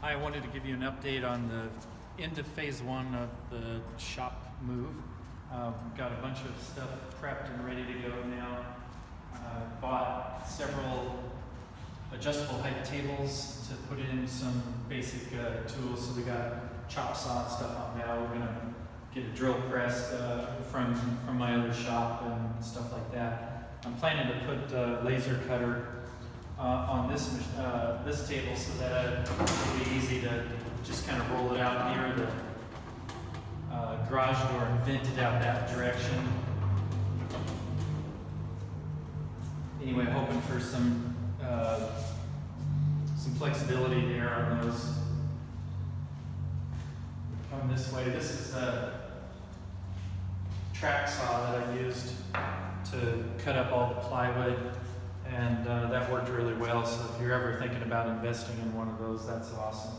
I wanted to give you an update on the end of phase one of the shop move. Got a bunch of stuff prepped and ready to go now. Bought several adjustable height tables to put in some basic tools. So we got chop saw and stuff on now. We're gonna get a drill press from my other shop and stuff like that. I'm planning to put a laser cutter on this table so that it'll be easy to just kind of roll it out near the garage door and vent it out that direction. Anyway, hoping for some flexibility there on those. Come this way. This is a track saw that I used to cut up all the plywood, and that worked really well. So if you're ever thinking about investing in one of those, that's awesome.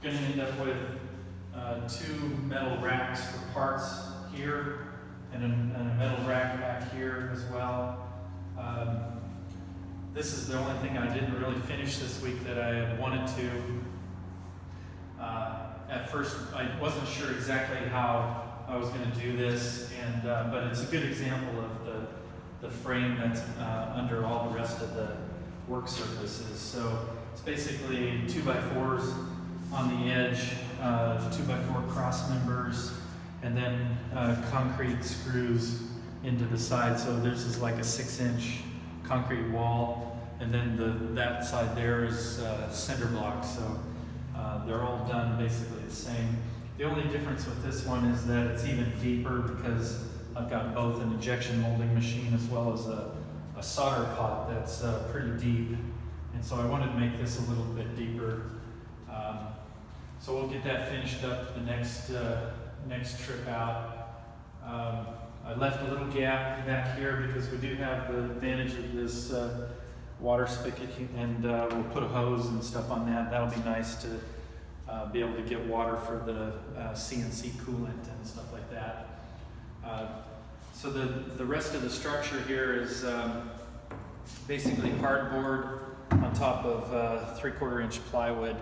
Going to end up with two metal racks for parts here, and a metal rack back here as well. This is the only thing I didn't really finish this week that I had wanted to. At first, I wasn't sure exactly how I was going to do this, and but it's a good example of the frame that's under all the rest of the work surfaces. So it's basically 2x4s on the edge, 2x4 cross members, and then concrete screws into the side. So this is like a 6-inch concrete wall, and then that side there is cinder block. So they're all done basically the same. The only difference with this one is that it's even deeper because I've got both an injection molding machine as well as a solder pot that's pretty deep. And so I wanted to make this a little bit deeper. So we'll get that finished up the next trip out. I left a little gap back here because we do have the advantage of this water spigot, and we'll put a hose and stuff on that. That'll be nice to be able to get water for the CNC coolant and stuff like that. So the rest of the structure here is basically hardboard on top of 3/4 inch plywood,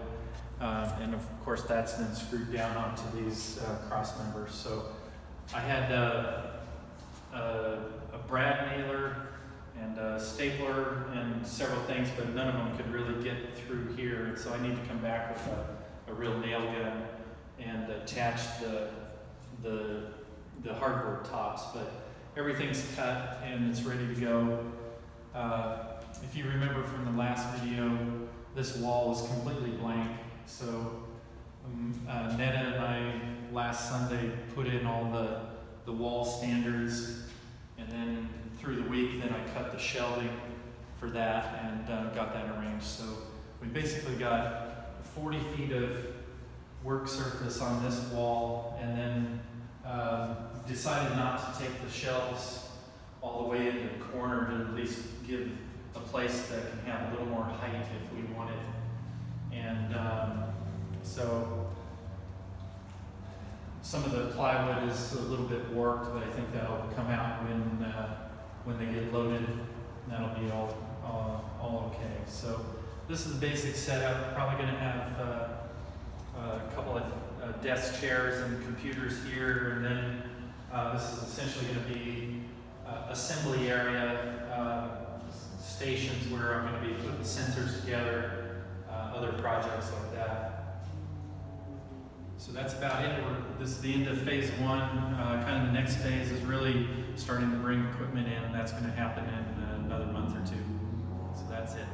and of course that's then screwed down onto these cross members. So I had a brad nailer and a stapler and several things, but none of them could really get through here, and so I need to come back with a real nail gun and attach the hardboard tops. But everything's cut and it's ready to go. If you remember from the last video, this wall was completely blank. So Netta and I last Sunday put in all the wall standards, and then through the week then I cut the shelving for that and got that arranged. So we basically got 40 feet of work surface on this wall, and then decided not to take the shelves all the way in the corner to at least give a place that can have a little more height if we wanted. And so some of the plywood is a little bit warped, but I think that'll come out when they get loaded. That'll be all okay. So this is the basic setup. Probably going to have a couple of desk chairs and computers here, and then this is essentially going to be assembly area, stations where I'm going to be putting sensors together, other projects like that. So that's about it. This is the end of phase one. Kind of the next phase is really starting to bring equipment in, and that's going to happen in another month or two. So that's it.